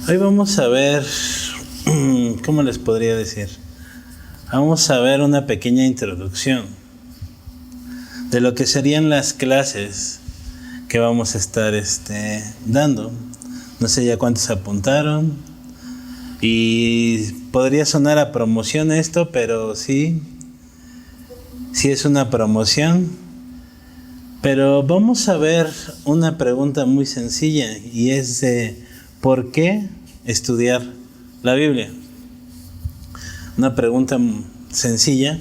Hoy vamos a ver, ¿cómo les podría decir? Vamos a ver una pequeña introducción de lo que serían las clases que vamos a estar dando. No sé ya cuántos apuntaron. Y podría sonar a promoción esto, pero sí es una promoción. Pero vamos a ver una pregunta muy sencilla y es de ¿por qué estudiar la Biblia? Una pregunta sencilla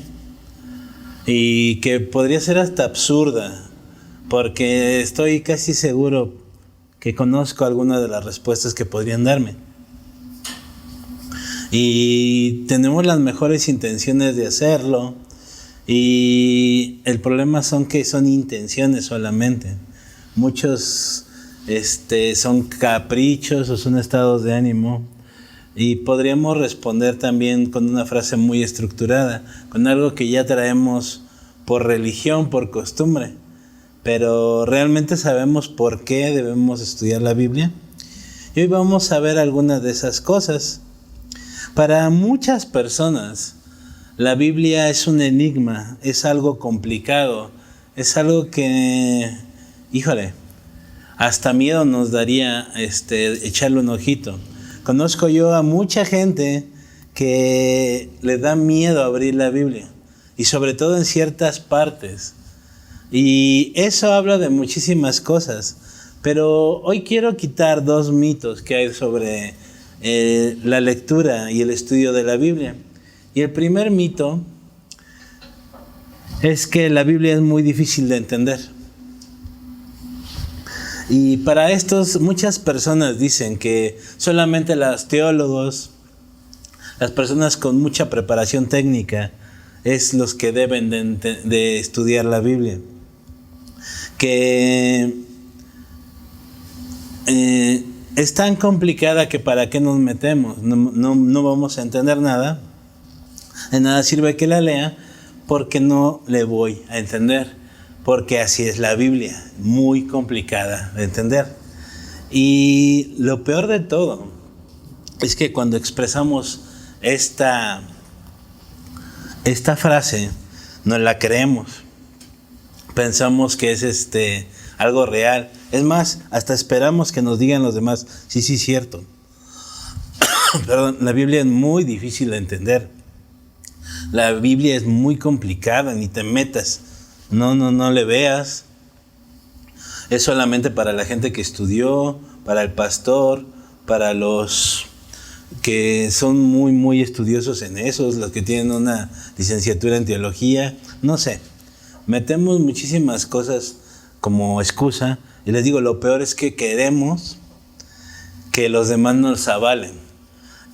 y que podría ser hasta absurda, porque estoy casi seguro que conozco algunas de las respuestas que podrían darme. Y tenemos las mejores intenciones de hacerlo, y el problema son que son intenciones solamente. Muchos son caprichos o son estados de ánimo, y podríamos responder también con una frase muy estructurada, con algo que ya traemos por religión, por costumbre. Pero ¿realmente sabemos por qué debemos estudiar la Biblia? Y hoy vamos a ver algunas de esas cosas. Para muchas personas, la Biblia es un enigma, es algo complicado, es algo que, hasta miedo nos daría echarle un ojito. Conozco yo a mucha gente que le da miedo abrir la Biblia, y sobre todo en ciertas partes. Y eso habla de muchísimas cosas, pero hoy quiero quitar dos mitos que hay sobre la lectura y el estudio de la Biblia. Y el primer mito es que la Biblia es muy difícil de entender. Y para estos muchas personas dicen que solamente los teólogos, las personas con mucha preparación técnica, es los que deben de estudiar la Biblia. Que es tan complicada que para qué nos metemos, no vamos a entender nada. De nada sirve que la lea porque no le voy a entender, porque así es la Biblia, muy complicada de entender. Y lo peor de todo es que cuando expresamos esta frase, no la creemos. Pensamos que es algo real. Es más, hasta esperamos que nos digan los demás, sí, cierto. Perdón, la Biblia es muy difícil de entender. La Biblia es muy complicada, ni te metas. No le veas. Es solamente para la gente que estudió, para el pastor, para los que son muy, muy estudiosos en eso, los que tienen una licenciatura en teología, no sé. Metemos muchísimas cosas como excusa, y les digo, lo peor es que queremos que los demás nos avalen.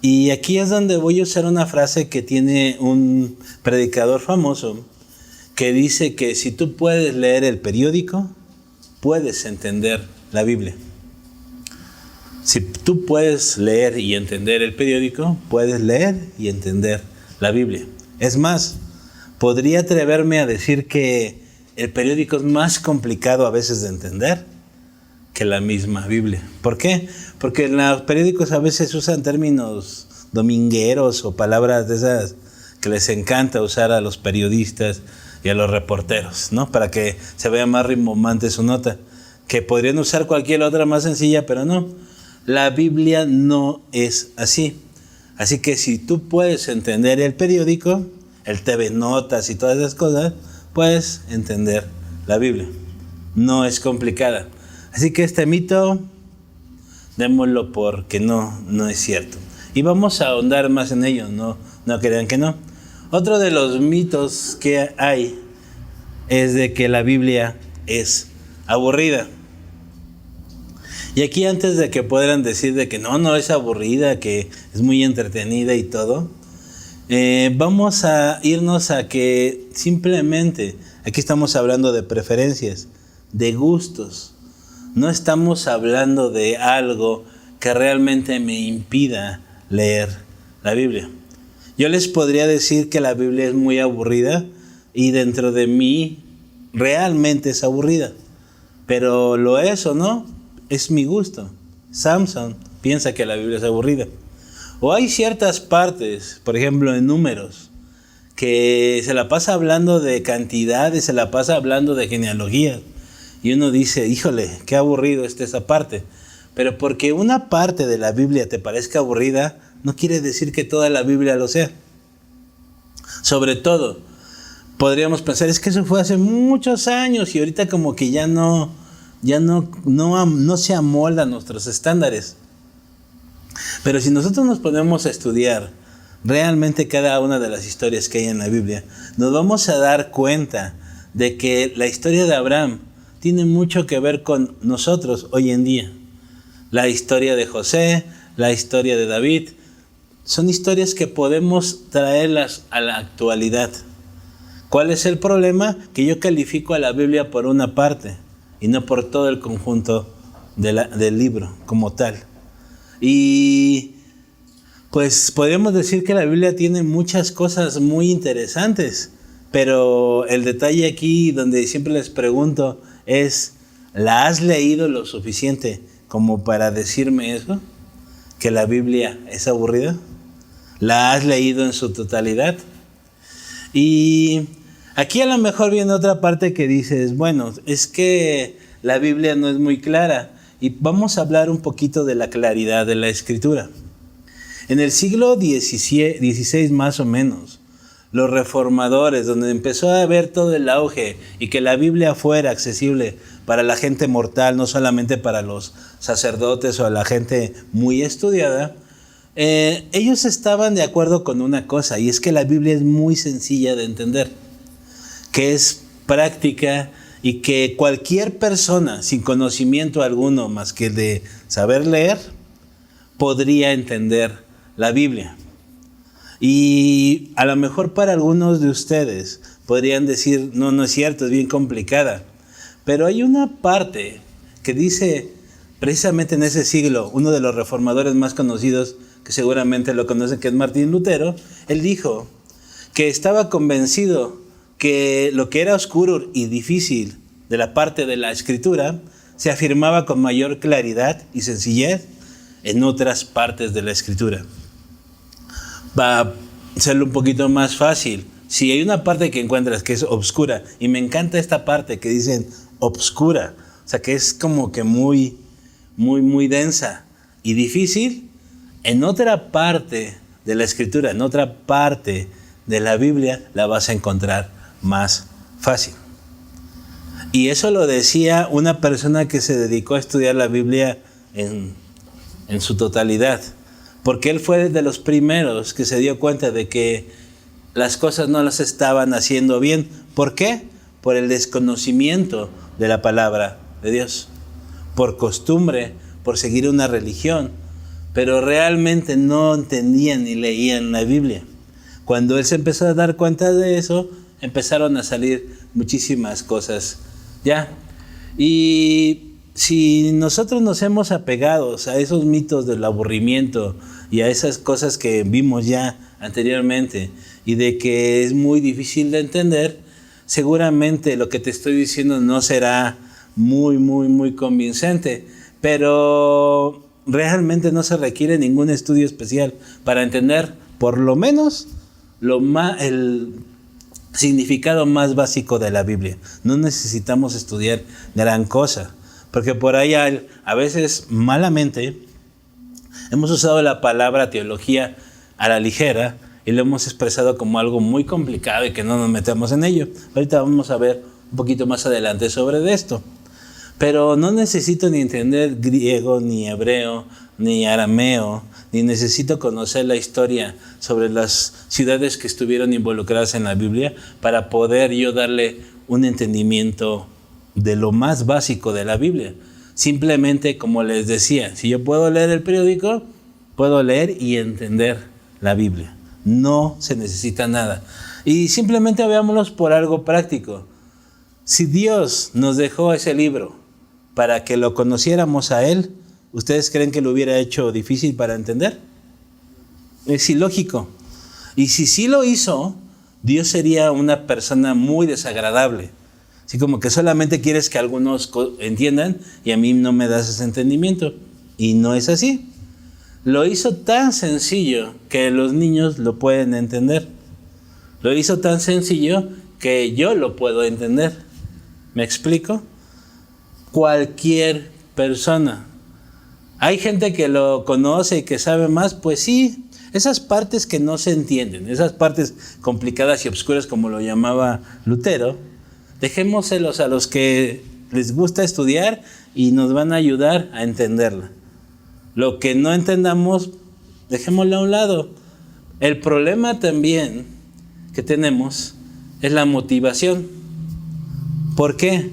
Y aquí es donde voy a usar una frase que tiene un predicador famoso, que dice que si tú puedes leer el periódico, puedes entender la Biblia. Si tú puedes leer y entender el periódico, puedes leer y entender la Biblia. Es más, podría atreverme a decir que el periódico es más complicado a veces de entender que la misma Biblia. ¿Por qué? Porque en los periódicos a veces usan términos domingueros o palabras de esas que les encanta usar a los periodistas y a los reporteros, ¿no? Para que se vea más rimbombante su nota, que podrían usar cualquier otra más sencilla, pero no. La Biblia no es así. Así que si tú puedes entender el periódico, el TV Notas y todas esas cosas, puedes entender la Biblia. No es complicada. Así que este mito, démoslo porque no es cierto. Y vamos a ahondar más en ello, no crean que no. Otro de los mitos que hay es de que la Biblia es aburrida. Y aquí, antes de que puedan decir de que no es aburrida, que es muy entretenida y todo, vamos a irnos a que simplemente, aquí estamos hablando de preferencias, de gustos. No estamos hablando de algo que realmente me impida leer la Biblia. Yo les podría decir que la Biblia es muy aburrida, y dentro de mí realmente es aburrida. Pero lo es o no, es mi gusto. Samson piensa que la Biblia es aburrida. O hay ciertas partes, por ejemplo en Números, que se la pasa hablando de cantidades, se la pasa hablando de genealogías. Y uno dice, híjole, qué aburrido está esa parte. Pero porque una parte de la Biblia te parezca aburrida, no quiere decir que toda la Biblia lo sea. Sobre todo, podríamos pensar, es que eso fue hace muchos años y ahorita como que ya no se amolda a nuestros estándares. Pero si nosotros nos ponemos a estudiar realmente cada una de las historias que hay en la Biblia, nos vamos a dar cuenta de que la historia de Abraham tiene mucho que ver con nosotros hoy en día. La historia de José, la historia de David, son historias que podemos traerlas a la actualidad. ¿Cuál es el problema? Que yo califico a la Biblia por una parte y no por todo el conjunto del libro como tal. Y pues podríamos decir que la Biblia tiene muchas cosas muy interesantes, pero el detalle aquí donde siempre les pregunto es, ¿la has leído lo suficiente como para decirme eso? ¿Que la Biblia es aburrida? ¿La has leído en su totalidad? Y aquí a lo mejor viene otra parte que dices, bueno, es que la Biblia no es muy clara. Y vamos a hablar un poquito de la claridad de la Escritura. En el siglo XVI más o menos, los reformadores, donde empezó a haber todo el auge y que la Biblia fuera accesible para la gente mortal, no solamente para los sacerdotes o la gente muy estudiada, ellos estaban de acuerdo con una cosa, y es que la Biblia es muy sencilla de entender, que es práctica y que cualquier persona sin conocimiento alguno más que de saber leer podría entender la Biblia. Y a lo mejor para algunos de ustedes podrían decir, no es cierto, es bien complicada. Pero hay una parte que dice, precisamente en ese siglo, uno de los reformadores más conocidos, que seguramente lo conocen, que es Martín Lutero, él dijo que estaba convencido que lo que era oscuro y difícil de la parte de la Escritura se afirmaba con mayor claridad y sencillez en otras partes de la Escritura. Va a serlo un poquito más fácil. Si hay una parte que encuentras que es obscura, y me encanta esta parte que dicen obscura, o sea que es como que muy densa y difícil, en otra parte de la Escritura, en otra parte de la Biblia, la vas a encontrar más fácil. Y eso lo decía una persona que se dedicó a estudiar la Biblia en su totalidad, porque él fue de los primeros que se dio cuenta de que las cosas no las estaban haciendo bien. ¿Por qué? Por el desconocimiento de la palabra de Dios, por costumbre, por seguir una religión, pero realmente no entendían ni leían la Biblia. Cuando él se empezó a dar cuenta de eso, empezaron a salir muchísimas cosas ya. Y si nosotros nos hemos apegado a esos mitos del aburrimiento y a esas cosas que vimos ya anteriormente y de que es muy difícil de entender, seguramente lo que te estoy diciendo no será muy convincente, pero realmente no se requiere ningún estudio especial para entender por lo menos el significado más básico de la Biblia. No necesitamos estudiar gran cosa, porque por ahí a veces malamente hemos usado la palabra teología a la ligera y lo hemos expresado como algo muy complicado y que no nos metamos en ello. Ahorita vamos a ver un poquito más adelante sobre esto. Pero no necesito ni entender griego, ni hebreo, ni arameo, ni necesito conocer la historia sobre las ciudades que estuvieron involucradas en la Biblia para poder yo darle un entendimiento de lo más básico de la Biblia. Simplemente, como les decía, si yo puedo leer el periódico, puedo leer y entender la Biblia. No se necesita nada. Y simplemente veámoslos por algo práctico. Si Dios nos dejó ese libro para que lo conociéramos a Él, ¿ustedes creen que lo hubiera hecho difícil para entender? Es ilógico. Y si sí lo hizo, Dios sería una persona muy desagradable. Así como que solamente quieres que algunos entiendan y a mí no me das ese entendimiento. Y no es así. lo hizo tan sencillo que los niños lo pueden entender. Lo hizo tan sencillo que yo lo puedo entender. ¿Me explico? Cualquier persona. Hay gente que lo conoce y que sabe más, pues sí, esas partes que no se entienden, esas partes complicadas y obscuras como lo llamaba Lutero, dejémoselos a los que les gusta estudiar y nos van a ayudar a entenderla. Lo que no entendamos, dejémoslo a un lado. El problema también que tenemos es la motivación. ¿Por qué?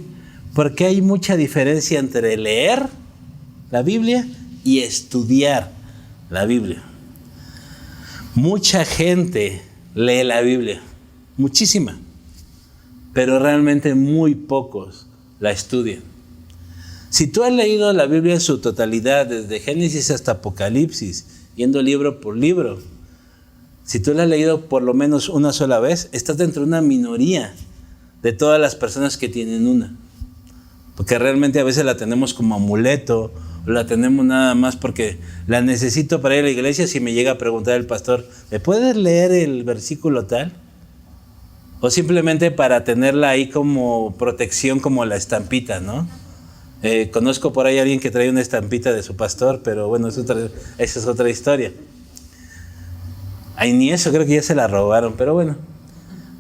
Porque hay mucha diferencia entre leer la Biblia y estudiar la Biblia. Mucha gente lee la Biblia, muchísima, pero realmente muy pocos la estudian. Si tú has leído la Biblia en su totalidad, desde Génesis hasta Apocalipsis, yendo libro por libro, si tú la has leído por lo menos una sola vez, estás dentro de una minoría de todas las personas que tienen una. Porque realmente a veces la tenemos como amuleto, o la tenemos nada más porque la necesito para ir a la iglesia. Si me llega a preguntar el pastor, ¿me puedes leer el versículo tal? O simplemente para tenerla ahí como protección, como la estampita, ¿no? Conozco por ahí a alguien que trae una estampita de su pastor, pero bueno, esa es otra historia. Ay, ni eso, creo que ya se la robaron, pero bueno,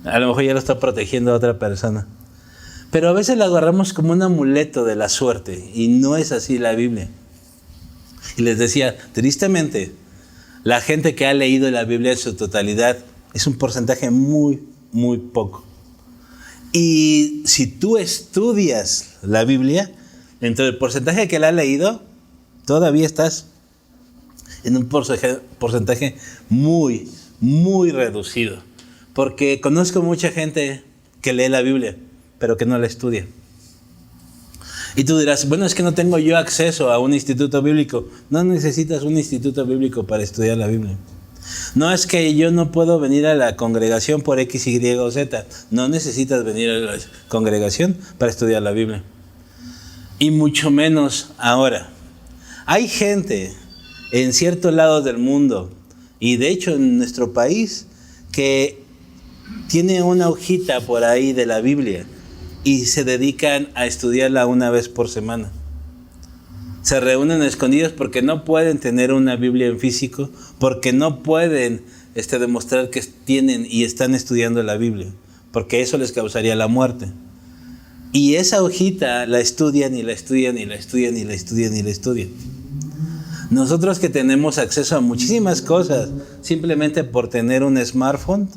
a lo mejor ya lo está protegiendo a otra persona. Pero a veces la agarramos como un amuleto de la suerte, y no es así la Biblia. Y les decía, tristemente, la gente que ha leído la Biblia en su totalidad es un porcentaje muy, muy poco. Y si tú estudias la Biblia, dentro del porcentaje que la ha leído, todavía estás en un porcentaje muy, muy reducido. Porque conozco mucha gente que lee la Biblia, pero que no la estudia. Y tú dirás, bueno, es que no tengo yo acceso a un instituto bíblico. No necesitas un instituto bíblico para estudiar la Biblia. No es que yo no puedo venir a la congregación por X, Y o Z. No necesitas venir a la congregación para estudiar la Biblia. Y mucho menos ahora. Hay gente en ciertos lados del mundo, y de hecho en nuestro país, que tiene una hojita por ahí de la Biblia y se dedican a estudiarla una vez por semana. Se reúnen escondidos porque no pueden tener una Biblia en físico, porque no pueden demostrar que tienen y están estudiando la Biblia, porque eso les causaría la muerte. Y esa hojita la estudian y la estudian y la estudian y la estudian y la estudian. Nosotros que tenemos acceso a muchísimas cosas, simplemente por tener un smartphone,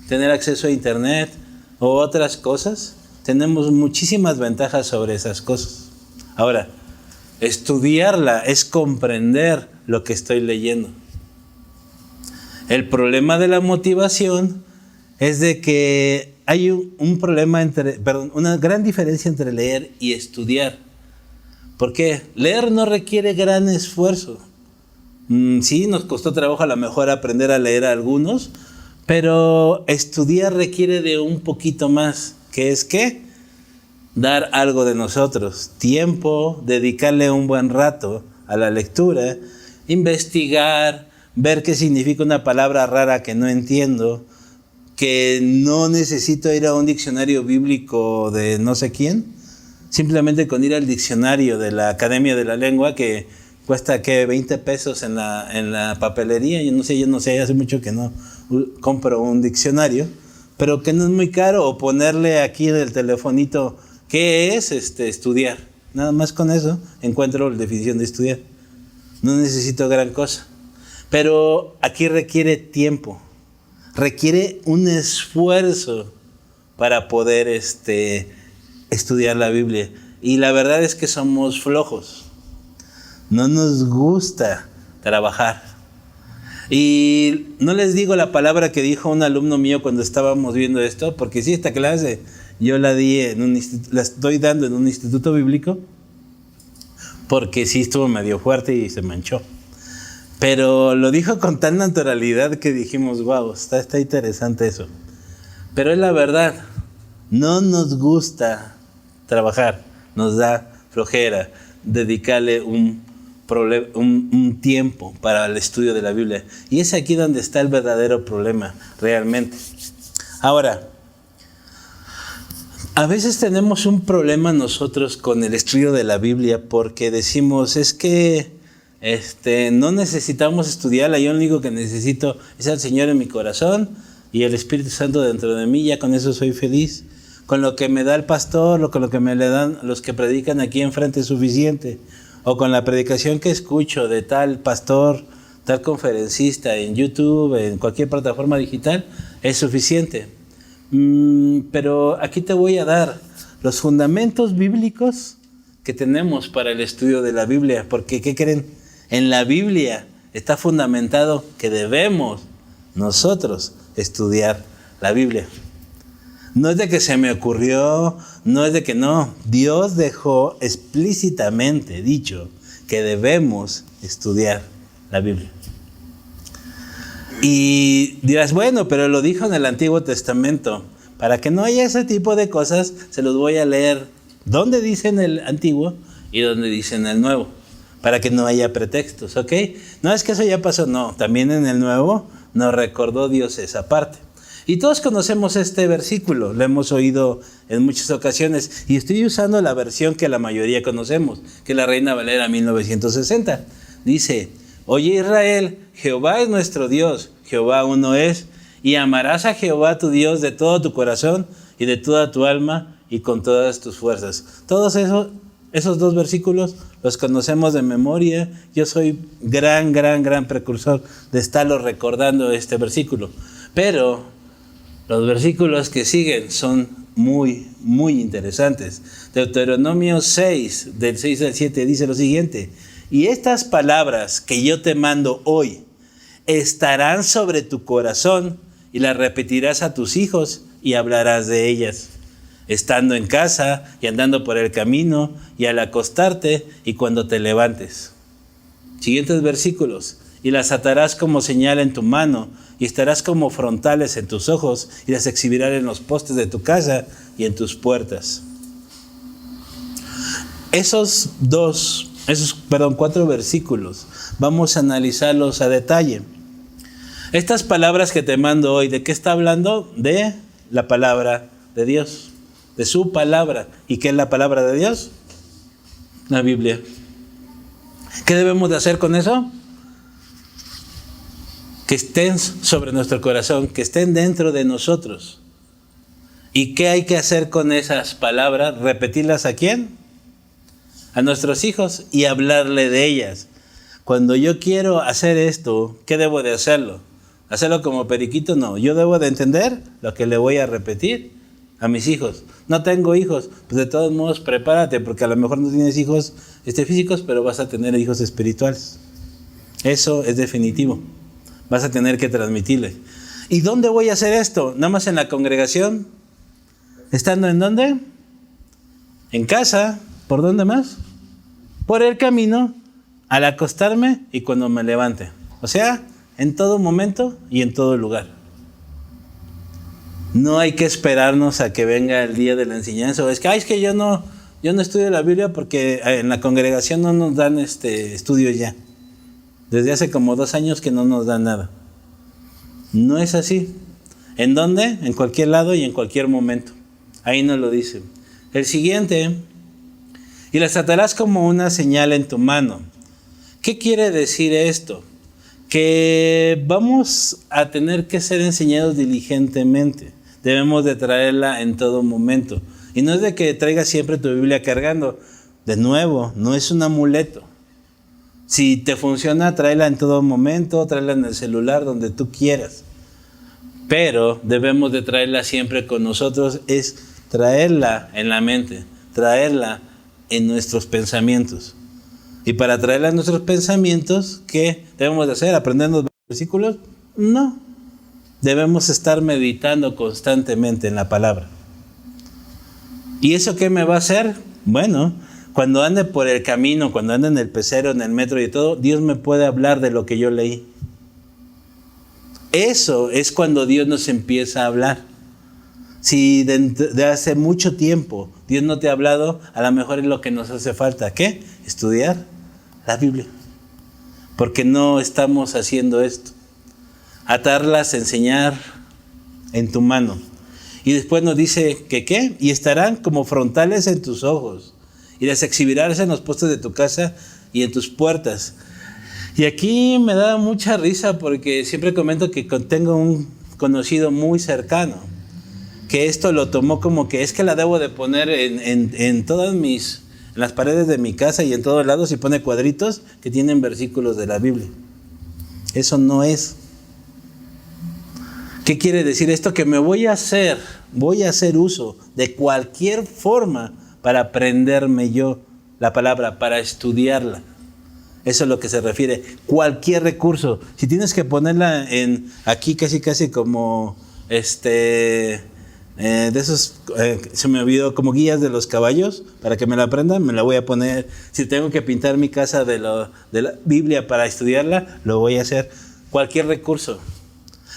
tener acceso a internet o otras cosas, tenemos muchísimas ventajas sobre esas cosas. Ahora, estudiarla es comprender lo que estoy leyendo. El problema de la motivación es de que hay una gran diferencia entre leer y estudiar. ¿Por qué? Leer no requiere gran esfuerzo. Sí, nos costó trabajo a lo mejor aprender a leer a algunos, pero estudiar requiere de un poquito más, que es ¿qué? Dar algo de nosotros, tiempo, dedicarle un buen rato a la lectura, investigar, ver qué significa una palabra rara que no entiendo, que no necesito ir a un diccionario bíblico de no sé quién, simplemente con ir al diccionario de la Academia de la Lengua, que cuesta ¿qué? 20 pesos en la papelería. Yo no sé, hace mucho que no compro un diccionario, pero que no es muy caro, o ponerle aquí en el telefonito ¿qué es estudiar? Nada más con eso encuentro la definición de estudiar. No necesito gran cosa. Pero aquí requiere tiempo, requiere un esfuerzo para poder estudiar la Biblia. Y la verdad es que somos flojos. No nos gusta trabajar. Y no les digo la palabra que dijo un alumno mío cuando estábamos viendo esto, porque sí, esta clase yo la estoy dando en un instituto bíblico, porque sí estuvo medio fuerte y se manchó. Pero lo dijo con tal naturalidad que dijimos, wow, está interesante eso. Pero es la verdad, no nos gusta trabajar, nos da flojera dedicarle un un tiempo para el estudio de la Biblia. Y es aquí donde está el verdadero problema, realmente. Ahora, a veces tenemos un problema nosotros con el estudio de la Biblia porque decimos, es que no necesitamos estudiarla, yo lo único que necesito es al Señor en mi corazón y el Espíritu Santo dentro de mí, ya con eso soy feliz. Con lo que me da el pastor o con lo que me le dan los que predican aquí enfrente es suficiente. O con la predicación que escucho de tal pastor, tal conferencista en YouTube, en cualquier plataforma digital, es suficiente. Pero aquí te voy a dar los fundamentos bíblicos que tenemos para el estudio de la Biblia. Porque, ¿qué creen? En la Biblia está fundamentado que debemos nosotros estudiar la Biblia. No es de que se me ocurrió, no es de que no. Dios dejó explícitamente dicho que debemos estudiar la Biblia. Y dirás, bueno, pero lo dijo en el Antiguo Testamento. Para que no haya ese tipo de cosas, se los voy a leer dónde dice en el Antiguo y dónde dice en el Nuevo. Para que no haya pretextos, ¿ok? No es que eso ya pasó, no. También en el Nuevo nos recordó Dios esa parte. Y todos conocemos este versículo, lo hemos oído en muchas ocasiones, y estoy usando la versión que la mayoría conocemos, que es la Reina Valera 1960. Dice, oye Israel, Jehová es nuestro Dios, Jehová uno es, y amarás a Jehová tu Dios de todo tu corazón y de toda tu alma y con todas tus fuerzas. Todos esos dos versículos los conocemos de memoria. Yo soy gran precursor de estarlo recordando este versículo. Pero los versículos que siguen son muy interesantes. Deuteronomio 6, del 6 al 7, dice lo siguiente. Y estas palabras que yo te mando hoy estarán sobre tu corazón y las repetirás a tus hijos y hablarás de ellas, estando en casa y andando por el camino y al acostarte y cuando te levantes. Siguientes versículos. Y las atarás como señal en tu mano y estarás como frontales en tus ojos y las exhibirás en los postes de tu casa y en tus puertas. Esos 4 versículos, vamos a analizarlos a detalle. Estas palabras que te mando hoy, ¿de qué está hablando? De la palabra de Dios, de su palabra. ¿Y qué es la palabra de Dios? La Biblia. ¿Qué debemos de hacer con eso? Que estén sobre nuestro corazón, que estén dentro de nosotros. ¿Y qué hay que hacer con esas palabras? ¿Repetirlas a quién? A nuestros hijos y hablarle de ellas. Cuando yo quiero hacer esto, ¿qué debo de hacerlo? ¿Hacerlo como periquito? No, yo debo de entender lo que le voy a repetir a mis hijos. No tengo hijos, pues de todos modos prepárate, porque a lo mejor no tienes hijos físicos, pero vas a tener hijos espirituales. Eso es definitivo. Vas a tener que transmitirle. ¿Y dónde voy a hacer esto? ¿Nada más en la congregación? ¿Estando en dónde? En casa. ¿Por dónde más? Por el camino, al acostarme y cuando me levante. O sea, en todo momento y en todo lugar. No hay que esperarnos a que venga el día de la enseñanza. Es que yo no estudio la Biblia porque en la congregación no nos dan estudios ya. Desde hace como 2 años que no nos dan nada. No es así. ¿En dónde? En cualquier lado y en cualquier momento. Ahí nos lo dice. El siguiente. Y las atarás como una señal en tu mano. ¿Qué quiere decir esto? Que vamos a tener que ser enseñados diligentemente. Debemos de traerla en todo momento. Y no es de que traigas siempre tu Biblia cargando. De nuevo, no es un amuleto. Si te funciona, tráela en todo momento, tráela en el celular, donde tú quieras. Pero debemos de traerla siempre con nosotros, es traerla en la mente, traerla en nuestros pensamientos. Y para traerla en nuestros pensamientos, ¿qué debemos de hacer? ¿Aprender los versículos? No. Debemos estar meditando constantemente en la palabra. ¿Y eso qué me va a hacer? Bueno, cuando ande por el camino, cuando ande en el pecero, en el metro y todo, Dios me puede hablar de lo que yo leí. Eso es cuando Dios nos empieza a hablar. Si de hace mucho tiempo Dios no te ha hablado, a lo mejor es lo que nos hace falta. ¿Qué? Estudiar la Biblia. porque no estamos haciendo esto. Atarlas, enseñar en tu mano. Y después nos dice que ¿qué? Y estarán como frontales en tus ojos, y las exhibirás en los postes de tu casa y en tus puertas. Y aquí me da mucha risa porque siempre comento que tengo un conocido muy cercano, que esto lo tomó como que es que la debo de poner en todas en las paredes de mi casa y en todos lados, y pone cuadritos que tienen versículos de la Biblia. Eso no es. ¿Qué quiere decir esto? Que me voy a hacer uso de cualquier forma para aprenderme yo la palabra, para estudiarla. Eso es lo que se refiere. Cualquier recurso. Si tienes que ponerla aquí casi como de esos, se me olvidó, como guías de los caballos, para que me la aprendan, me la voy a poner. Si tengo que pintar mi casa de la Biblia para estudiarla, lo voy a hacer. Cualquier recurso.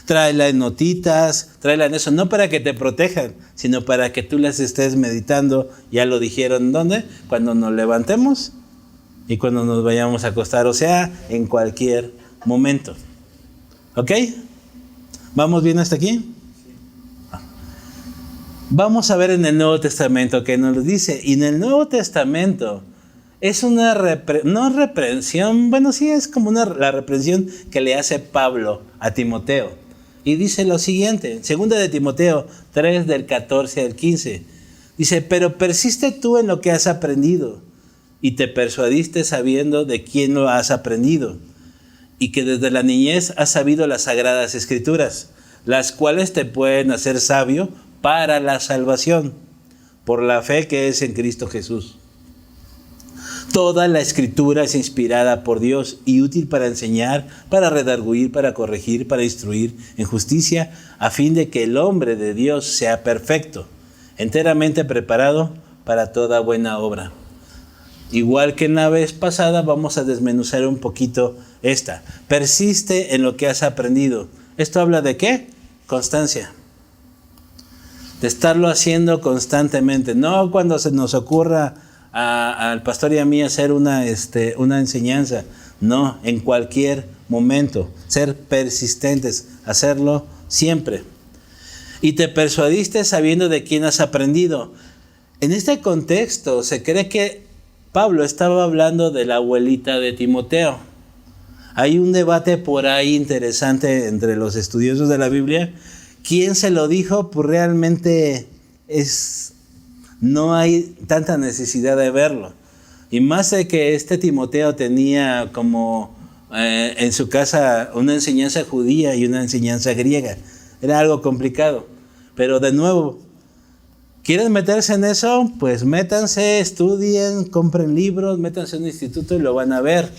Tráela en notitas, tráela en eso, no para que te protejan, sino para que tú las estés meditando. Ya lo dijeron, ¿dónde? Cuando nos levantemos y cuando nos vayamos a acostar, o sea, en cualquier momento. ¿Ok? ¿Vamos bien hasta aquí? Vamos a ver en el Nuevo Testamento qué nos dice. Y en el Nuevo Testamento es una no reprensión, bueno, sí es como la reprensión que le hace Pablo a Timoteo. Y dice lo siguiente, 2 de Timoteo 3, del 14 al 15. Dice, pero persiste tú en lo que has aprendido y te persuadiste sabiendo de quién lo has aprendido, y que desde la niñez has sabido las sagradas escrituras, las cuales te pueden hacer sabio para la salvación, por la fe que es en Cristo Jesús. Toda la escritura es inspirada por Dios y útil para enseñar, para redarguir, para corregir, para instruir en justicia, a fin de que el hombre de Dios sea perfecto, enteramente preparado para toda buena obra. Igual que en la vez pasada, vamos a desmenuzar un poquito esta. Persiste en lo que has aprendido. ¿Esto habla de qué? Constancia. De estarlo haciendo constantemente. No cuando se nos ocurra al pastor y a mí hacer una enseñanza. No, en cualquier momento. Ser persistentes. Hacerlo siempre. Y te persuadiste sabiendo de quién has aprendido. En este contexto se cree que Pablo estaba hablando de la abuelita de Timoteo. Hay un debate por ahí interesante entre los estudiosos de la Biblia. ¿Quién se lo dijo? Pues realmente no hay tanta necesidad de verlo. Y más de que Timoteo tenía como en su casa una enseñanza judía y una enseñanza griega. Era algo complicado. Pero de nuevo, ¿quieren meterse en eso? Pues métanse, estudien, compren libros, métanse en un instituto y lo van a ver.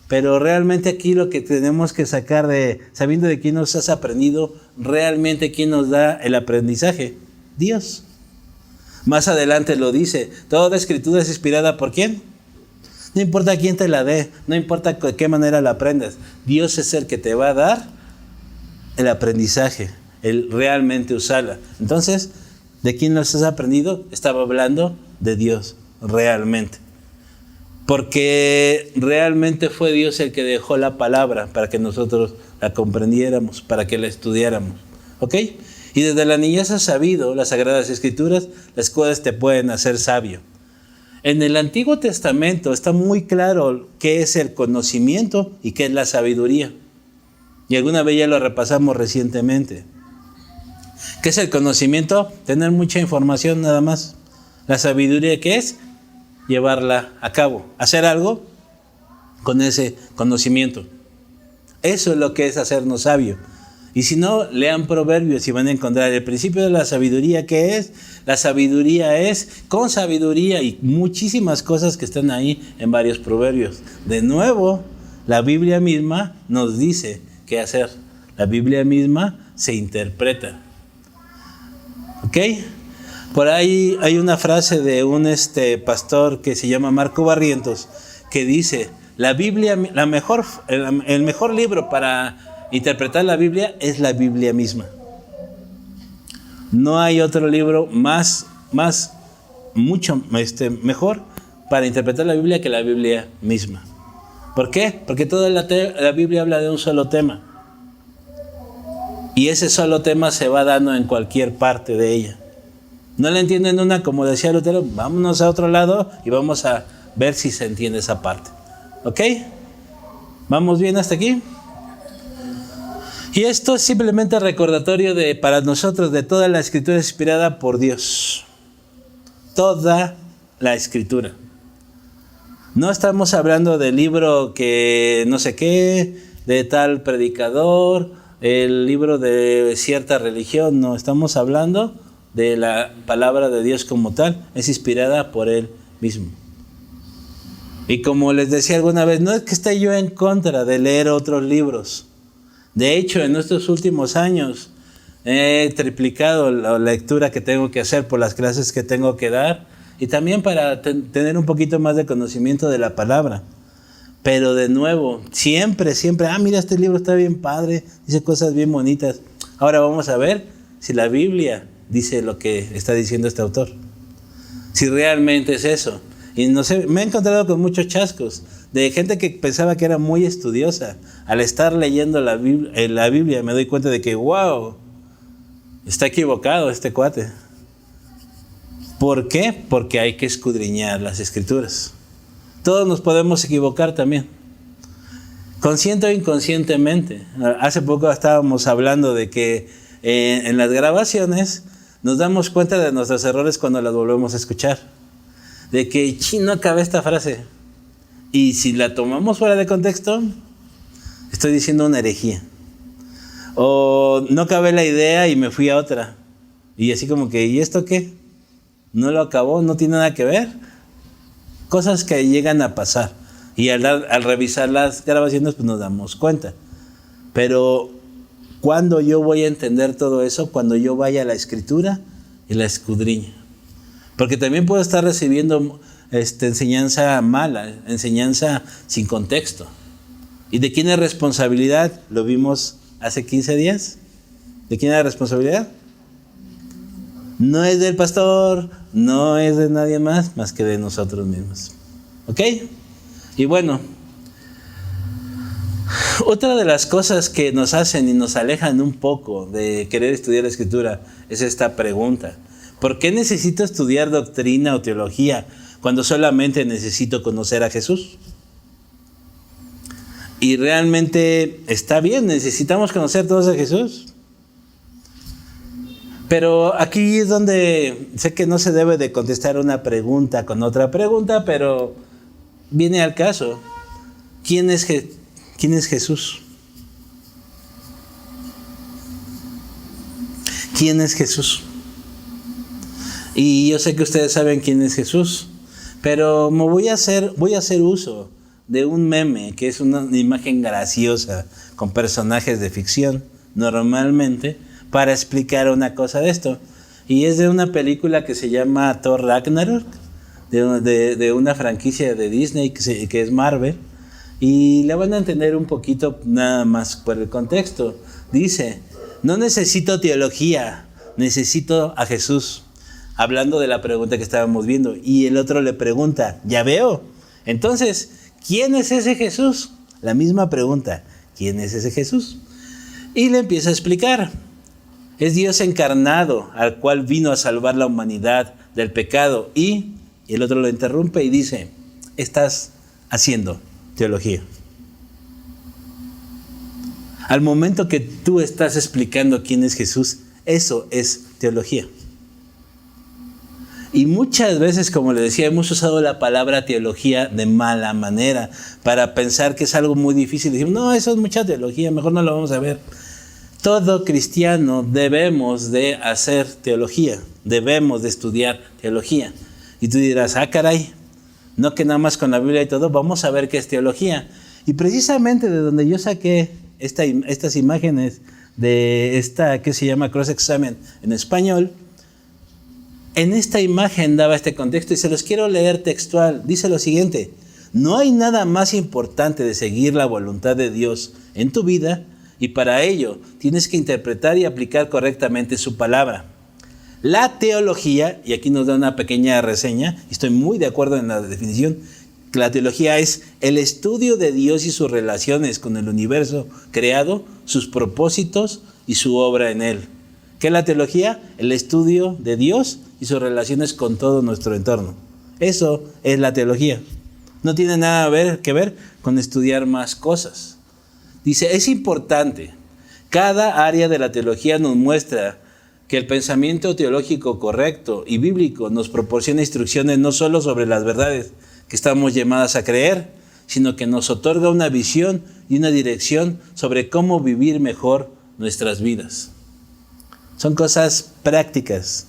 Pero realmente aquí lo que tenemos que sacar sabiendo de quién nos has aprendido, realmente quién nos da el aprendizaje, Dios. Más adelante lo dice, toda escritura es inspirada ¿por quién? No importa quién te la dé, no importa de qué manera la aprendas, Dios es el que te va a dar el aprendizaje, el realmente usarla. Entonces, ¿de quién los has aprendido? Estaba hablando de Dios, realmente. Porque realmente fue Dios el que dejó la palabra para que nosotros la comprendiéramos, para que la estudiáramos. ¿Ok? Y desde la niñez has sabido las Sagradas Escrituras, las cuales te pueden hacer sabio. En el Antiguo Testamento está muy claro qué es el conocimiento y qué es la sabiduría. Y alguna vez ya lo repasamos recientemente. ¿Qué es el conocimiento? Tener mucha información nada más. La sabiduría, ¿qué es? Llevarla a cabo, hacer algo con ese conocimiento. Eso es lo que es hacernos sabios. Y si no, lean Proverbios y van a encontrar el principio de la sabiduría. ¿Qué es? La sabiduría es con sabiduría, y muchísimas cosas que están ahí en varios proverbios. De nuevo, la Biblia misma nos dice qué hacer. La Biblia misma se interpreta. ¿Ok? Por ahí hay una frase de un pastor que se llama Marco Barrientos, que dice, la Biblia, el mejor libro para interpretar la Biblia es la Biblia misma. No hay otro libro mucho mejor para interpretar la Biblia que la Biblia misma. ¿Por qué? Porque toda la Biblia habla de un solo tema. Y ese solo tema se va dando en cualquier parte de ella. No la entiendo en una, como decía Lutero, vámonos a otro lado y vamos a ver si se entiende esa parte. ¿Ok? ¿Vamos bien hasta aquí? Y esto es simplemente recordatorio para nosotros de toda la Escritura inspirada por Dios. Toda la Escritura. No estamos hablando del libro que no sé qué, de tal predicador, el libro de cierta religión. No, estamos hablando de la palabra de Dios como tal. Es inspirada por Él mismo. Y como les decía alguna vez, no es que esté yo en contra de leer otros libros. De hecho, en estos últimos años he triplicado la lectura que tengo que hacer por las clases que tengo que dar y también para tener un poquito más de conocimiento de la palabra. Pero de nuevo, siempre, mira, este libro está bien padre, dice cosas bien bonitas. Ahora vamos a ver si la Biblia dice lo que está diciendo este autor. Si realmente es eso. Y no sé, me he encontrado con muchos chascos de gente que pensaba que era muy estudiosa. Al estar leyendo la Biblia me doy cuenta de que, wow, está equivocado este cuate. ¿Por qué? Porque hay que escudriñar las Escrituras. Todos nos podemos equivocar también. Consciente o inconscientemente. Hace poco estábamos hablando de que en las grabaciones nos damos cuenta de nuestros errores cuando las volvemos a escuchar. De que, no acabé esta frase. Y si la tomamos fuera de contexto, estoy diciendo una herejía. O no acabé la idea y me fui a otra. Y así como que, ¿y esto qué? No lo acabó, no tiene nada que ver. Cosas que llegan a pasar. Y al revisar las grabaciones, pues nos damos cuenta. Pero, ¿cuándo yo voy a entender todo eso? Cuando yo vaya a la Escritura y la escudriñe. Porque también puedo estar recibiendo enseñanza mala, enseñanza sin contexto. ¿Y de quién es responsabilidad? Lo vimos hace 15 días. ¿De quién es la responsabilidad? No es del pastor, no es de nadie más que de nosotros mismos. ¿Ok? Y bueno, otra de las cosas que nos hacen y nos alejan un poco de querer estudiar la Escritura es esta pregunta. ¿Por qué necesito estudiar doctrina o teología cuando solamente necesito conocer a Jesús? Y realmente está bien, necesitamos conocer todos a Jesús. Pero aquí es donde sé que no se debe de contestar una pregunta con otra pregunta, pero viene al caso. ¿Quién es Jesús? ¿Quién es Jesús? Y yo sé que ustedes saben quién es Jesús, pero me voy a hacer uso de un meme que es una imagen graciosa con personajes de ficción, normalmente, para explicar una cosa de esto. Y es de una película que se llama Thor Ragnarok, de una franquicia de Disney que es Marvel, y la van a entender un poquito nada más por el contexto. Dice, no necesito teología, necesito a Jesús. Hablando de la pregunta que estábamos viendo. Y el otro le pregunta, ya veo. Entonces, ¿quién es ese Jesús? La misma pregunta, ¿quién es ese Jesús? Y le empieza a explicar. Es Dios encarnado, al cual vino a salvar la humanidad del pecado. Y el otro lo interrumpe y dice, estás haciendo teología. Al momento que tú estás explicando quién es Jesús, eso es teología. Y muchas veces, como le decía, hemos usado la palabra teología de mala manera para pensar que es algo muy difícil. Decimos, no, eso es mucha teología, mejor no lo vamos a ver. Todo cristiano debemos de hacer teología, debemos de estudiar teología. Y tú dirás, caray, no que nada más con la Biblia y todo, vamos a ver qué es teología. Y precisamente de donde yo saqué estas imágenes de esta que se llama Cross Examen en español, en esta imagen daba este contexto y se los quiero leer textual. Dice lo siguiente: no hay nada más importante de seguir la voluntad de Dios en tu vida y para ello tienes que interpretar y aplicar correctamente su palabra. La teología, y aquí nos da una pequeña reseña, y estoy muy de acuerdo en la definición, que la teología es el estudio de Dios y sus relaciones con el universo creado, sus propósitos y su obra en él. ¿Qué es la teología? El estudio de Dios y sus relaciones con todo nuestro entorno. Eso es la teología. No tiene nada que ver con estudiar más cosas. Dice, es importante. Cada área de la teología nos muestra que el pensamiento teológico correcto y bíblico nos proporciona instrucciones no solo sobre las verdades que estamos llamadas a creer, sino que nos otorga una visión y una dirección sobre cómo vivir mejor nuestras vidas. Son cosas prácticas,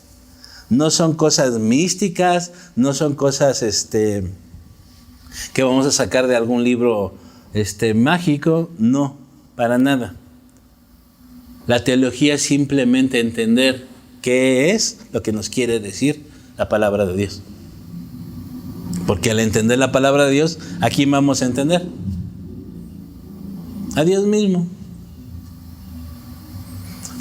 no son cosas místicas, no son cosas que vamos a sacar de algún libro mágico, no, para nada. La teología es simplemente entender qué es lo que nos quiere decir la palabra de Dios. Porque al entender la palabra de Dios, ¿a quién vamos a entender? A Dios mismo.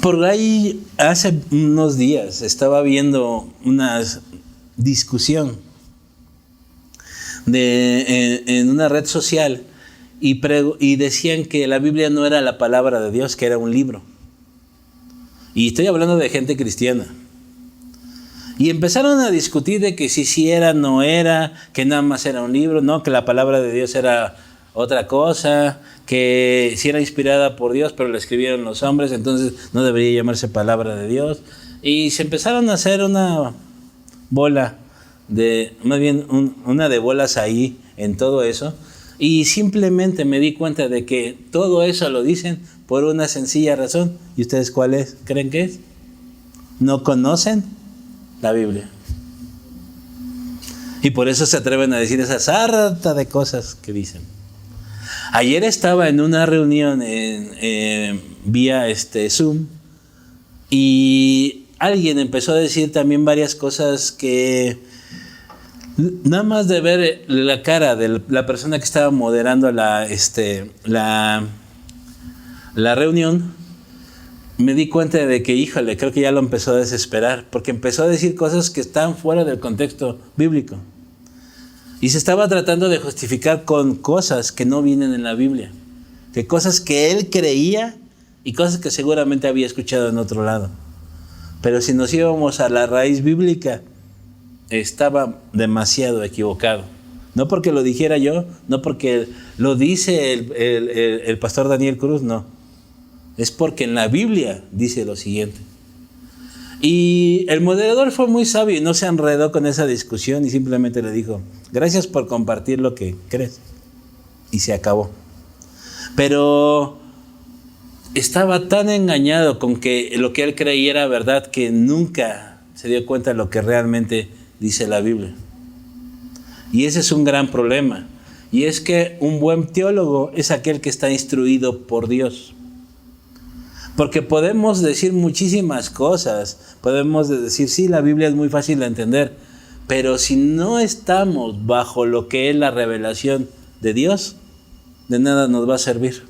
Por ahí, hace unos días, estaba viendo una discusión en una red social y decían que la Biblia no era la palabra de Dios, que era un libro. Y estoy hablando de gente cristiana. Y empezaron a discutir de que si era, no era, que nada más era un libro, no, que la palabra de Dios era otra cosa, que si era inspirada por Dios, pero la escribieron los hombres, entonces no debería llamarse palabra de Dios. Y se empezaron a hacer una bola, una de bolas ahí en todo eso. Y simplemente me di cuenta de que todo eso lo dicen por una sencilla razón. ¿Y ustedes cuál creen que es? No conocen la Biblia. Y por eso se atreven a decir esa sarta de cosas que dicen. Ayer estaba en una reunión vía Zoom y alguien empezó a decir también varias cosas que nada más de ver la cara de la persona que estaba moderando la reunión, me di cuenta de que, híjole, creo que ya lo empezó a desesperar, porque empezó a decir cosas que están fuera del contexto bíblico. Y se estaba tratando de justificar con cosas que no vienen en la Biblia, que cosas que él creía y cosas que seguramente había escuchado en otro lado. Pero si nos íbamos a la raíz bíblica, estaba demasiado equivocado. No porque lo dijera yo, no porque lo dice el pastor Daniel Cruz, no. Es porque en la Biblia dice lo siguiente. Y el moderador fue muy sabio y no se enredó con esa discusión y simplemente le dijo, gracias por compartir lo que crees. Y se acabó. Pero estaba tan engañado con que lo que él creía era verdad que nunca se dio cuenta de lo que realmente dice la Biblia. Y ese es un gran problema. Y es que un buen teólogo es aquel que está instruido por Dios. Porque podemos decir muchísimas cosas. Podemos decir, sí, la Biblia es muy fácil de entender. Pero si no estamos bajo lo que es la revelación de Dios, de nada nos va a servir.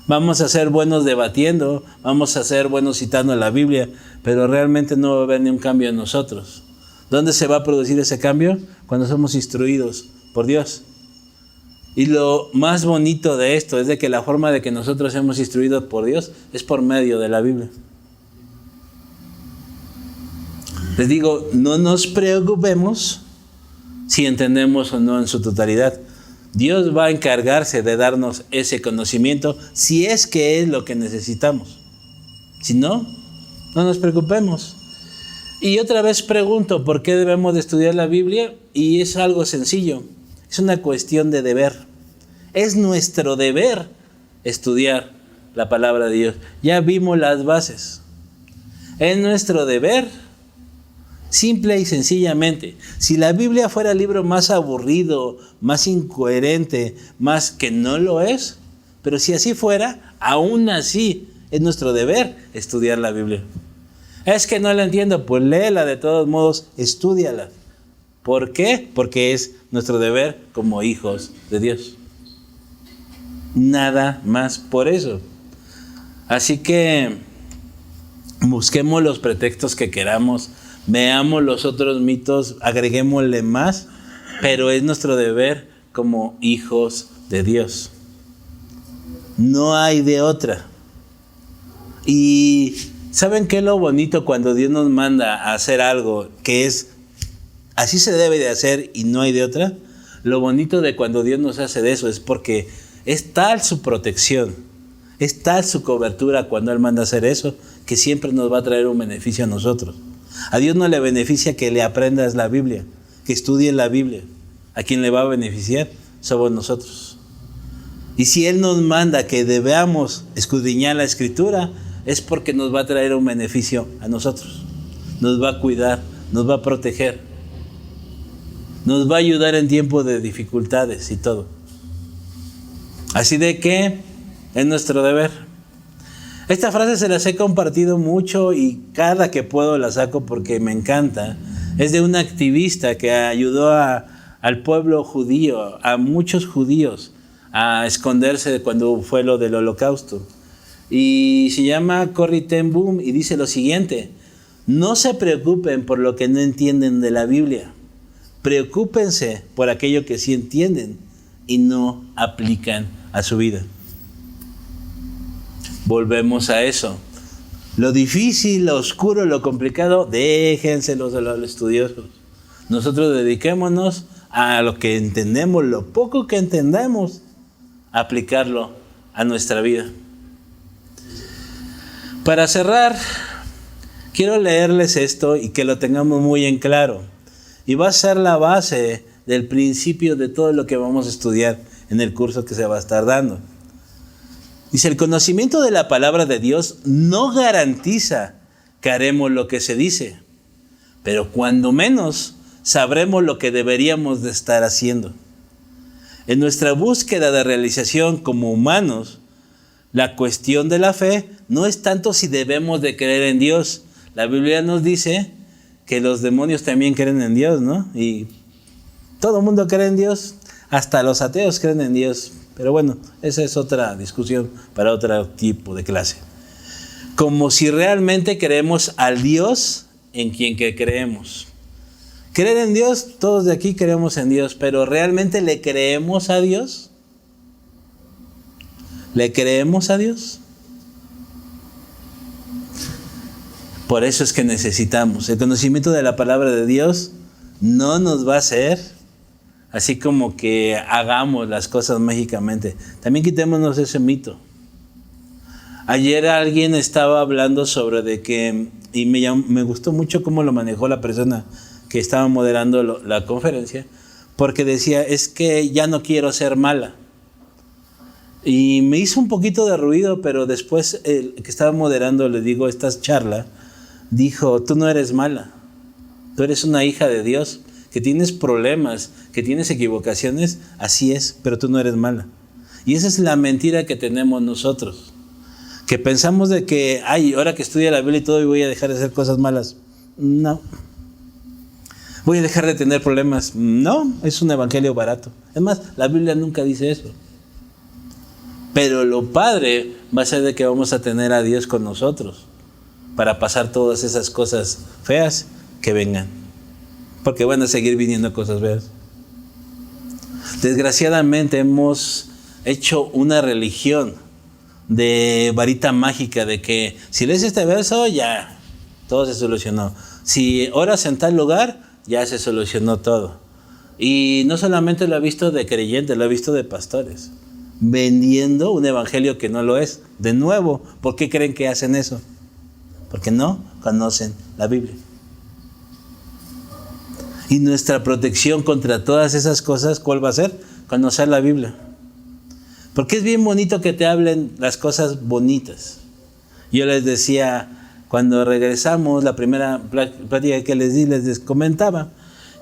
Vamos a ser buenos debatiendo, vamos a ser buenos citando la Biblia, pero realmente no va a haber ni un cambio en nosotros. ¿Dónde se va a producir ese cambio? Cuando somos instruidos por Dios. Y lo más bonito de esto es de que la forma de que nosotros hemos instruido por Dios es por medio de la Biblia. Les digo, no nos preocupemos si entendemos o no en su totalidad. Dios va a encargarse de darnos ese conocimiento si es que es lo que necesitamos. Si no, no nos preocupemos. Y otra vez pregunto, ¿por qué debemos de estudiar la Biblia? Y es algo sencillo, es una cuestión de deber. Es nuestro deber estudiar la palabra de Dios. Ya vimos las bases. Es nuestro deber, simple y sencillamente. Si la Biblia fuera el libro más aburrido, más incoherente, más que no lo es, pero si así fuera, aún así es nuestro deber estudiar la Biblia. Es que no la entiendo, pues léela de todos modos, estúdiala. ¿Por qué? Porque es nuestro deber como hijos de Dios. Nada más por eso. Así que busquemos los pretextos que queramos, veamos los otros mitos, agreguémosle más, pero es nuestro deber como hijos de Dios. No hay de otra. Y ¿saben qué es lo bonito cuando Dios nos manda a hacer algo que es así se debe de hacer y no hay de otra? Lo bonito de cuando Dios nos hace de eso es porque es tal su protección, es tal su cobertura cuando Él manda a hacer eso, que siempre nos va a traer un beneficio a nosotros. A Dios no le beneficia que le aprendas la Biblia, que estudies la Biblia. A quien le va a beneficiar somos nosotros. Y si Él nos manda que debamos escudriñar la Escritura, es porque nos va a traer un beneficio a nosotros. Nos va a cuidar, nos va a proteger. Nos va a ayudar en tiempos de dificultades y todo. Así de que es nuestro deber. Esta frase se las he compartido mucho y cada que puedo la saco porque me encanta. Es de una activista que ayudó al pueblo judío, a muchos judíos, a esconderse cuando fue lo del Holocausto. Y se llama Corrie ten Boom y dice lo siguiente: no se preocupen por lo que no entienden de la Biblia. Preocúpense por aquello que sí entienden y no aplican a su vida. Volvemos a eso. Lo difícil, lo oscuro, lo complicado, déjenselos a los estudiosos. Nosotros dediquémonos a lo que entendemos, lo poco que entendamos, aplicarlo a nuestra vida. Para cerrar, quiero leerles esto y que lo tengamos muy en claro. Y va a ser la base del principio de todo lo que vamos a estudiar en el curso que se va a estar dando. Dice: el conocimiento de la palabra de Dios no garantiza que haremos lo que se dice, pero cuando menos sabremos lo que deberíamos de estar haciendo. En nuestra búsqueda de realización como humanos, la cuestión de la fe no es tanto si debemos de creer en Dios. La Biblia nos dice que los demonios también creen en Dios, ¿no? Y todo el mundo cree en Dios, hasta los ateos creen en Dios. Pero bueno, esa es otra discusión para otro tipo de clase. Como si realmente creemos al Dios en quien que creemos. Creer en Dios, todos de aquí creemos en Dios, pero ¿realmente le creemos a Dios? ¿Le creemos a Dios? Por eso es que necesitamos. El conocimiento de la palabra de Dios no nos va a hacer así como que hagamos las cosas mágicamente. También quitémonos ese mito. Ayer alguien estaba hablando sobre de que, y me gustó mucho cómo lo manejó la persona que estaba moderando la conferencia, porque decía, es que ya no quiero ser mala. Y me hizo un poquito de ruido, pero después el que estaba moderando, le digo, esta charla, dijo, tú no eres mala, tú eres una hija de Dios, que tienes problemas, que tienes equivocaciones, así es, pero tú no eres mala. Y esa es la mentira que tenemos nosotros, que pensamos de que, ay, ahora que estudio la Biblia y todo, y voy a dejar de hacer cosas malas. No. Voy a dejar de tener problemas. No, es un evangelio barato. Es más, la Biblia nunca dice eso. Pero lo padre va a ser de que vamos a tener a Dios con nosotros para pasar todas esas cosas feas que vengan. Porque van a seguir viniendo cosas feas. Desgraciadamente hemos hecho una religión de varita mágica, de que si lees este verso, ya, todo se solucionó. Si oras en tal lugar, ya se solucionó todo. Y no solamente lo he visto de creyentes, lo he visto de pastores, vendiendo un evangelio que no lo es. De nuevo, ¿por qué creen que hacen eso? Porque no conocen la Biblia. Y nuestra protección contra todas esas cosas, ¿cuál va a ser? Conocer la Biblia. Porque es bien bonito que te hablen las cosas bonitas. Yo les decía, cuando regresamos, la primera plática que les di, les comentaba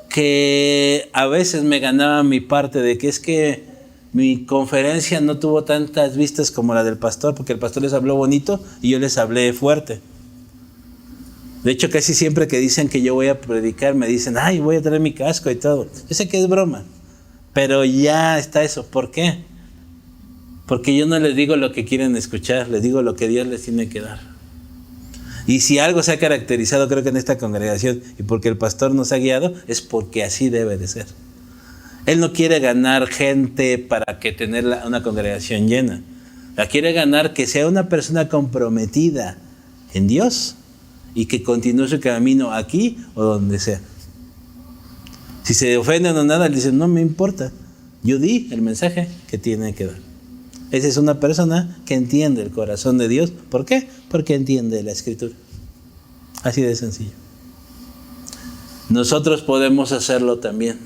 que a veces me ganaba mi parte de que es que mi conferencia no tuvo tantas vistas como la del pastor, porque el pastor les habló bonito y yo les hablé fuerte. De hecho, casi siempre que dicen que yo voy a predicar, me dicen, ay, voy a traer mi casco y todo. Yo sé que es broma, pero ya está eso. ¿Por qué? Porque yo no les digo lo que quieren escuchar, les digo lo que Dios les tiene que dar. Y si algo se ha caracterizado, creo que en esta congregación, y porque el pastor nos ha guiado, es porque así debe de ser. Él no quiere ganar gente para que tener una congregación llena. La quiere ganar que sea una persona comprometida en Dios y que continúe su camino aquí o donde sea. Si se ofenden o nada, le dicen, no me importa. Yo di el mensaje que tiene que dar. Esa es una persona que entiende el corazón de Dios. ¿Por qué? Porque entiende la Escritura. Así de sencillo. Nosotros podemos hacerlo también.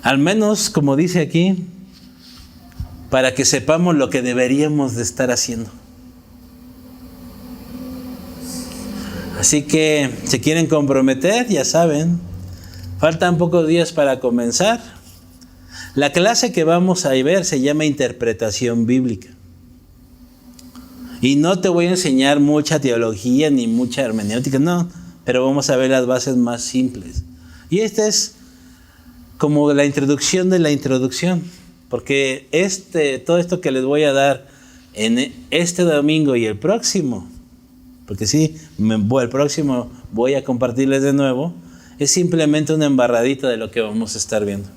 Al menos, como dice aquí, para que sepamos lo que deberíamos de estar haciendo. Así que, si quieren comprometer, ya saben, faltan pocos días para comenzar. La clase que vamos a ver se llama interpretación bíblica. Y no te voy a enseñar mucha teología ni mucha hermenéutica, no, pero vamos a ver las bases más simples. Y esta es como la introducción de la introducción, porque todo esto que les voy a dar en este domingo y el próximo, porque sí, el próximo voy a compartirles de nuevo, es simplemente una embarradita de lo que vamos a estar viendo.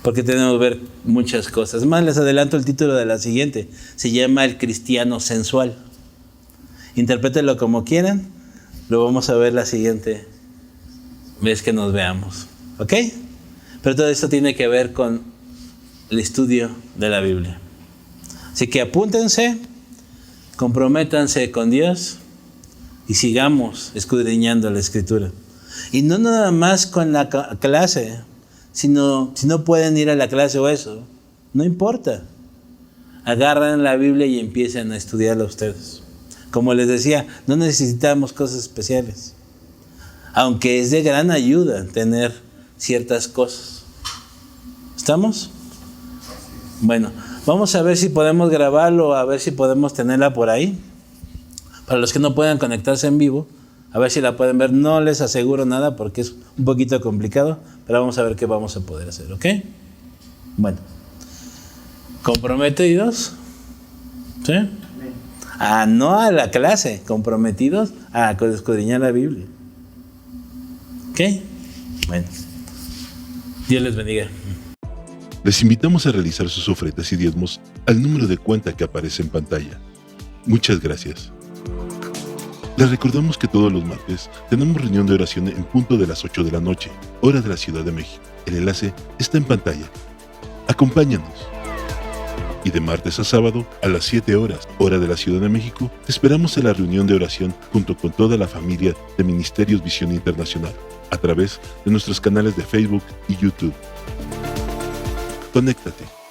Porque tenemos que ver muchas cosas. Más les adelanto el título de la siguiente. Se llama El cristiano sensual. Interprétenlo como quieran. Lo vamos a ver la siguiente vez que nos veamos. ¿Ok? Pero todo esto tiene que ver con el estudio de la Biblia. Así que apúntense, comprométanse con Dios y sigamos escudriñando la Escritura. Y no nada más con la clase, sino si no pueden ir a la clase o eso, no importa. Agarran la Biblia y empiezan a estudiarla ustedes. Como les decía, no necesitamos cosas especiales. Aunque es de gran ayuda tener ciertas cosas. ¿Estamos? Bueno, vamos a ver si podemos grabarlo, a ver si podemos tenerla por ahí. Para los que no puedan conectarse en vivo, a ver si la pueden ver. No les aseguro nada porque es un poquito complicado, pero vamos a ver qué vamos a poder hacer, ¿ok? Bueno. ¿Comprometidos? ¿Sí? No a la clase, comprometidos a escudriñar la Biblia. ¿Ok? Bueno. Dios les bendiga. Les invitamos a realizar sus ofrendas y diezmos al número de cuenta que aparece en pantalla. Muchas gracias. Les recordamos que todos los martes tenemos reunión de oración en punto de las 8 de la noche, hora de la Ciudad de México. El enlace está en pantalla. Acompáñanos. Y de martes a sábado, a las 7 horas, hora de la Ciudad de México, te esperamos en la reunión de oración junto con toda la familia de Ministerios Visión Internacional, a través de nuestros canales de Facebook y YouTube. Conéctate.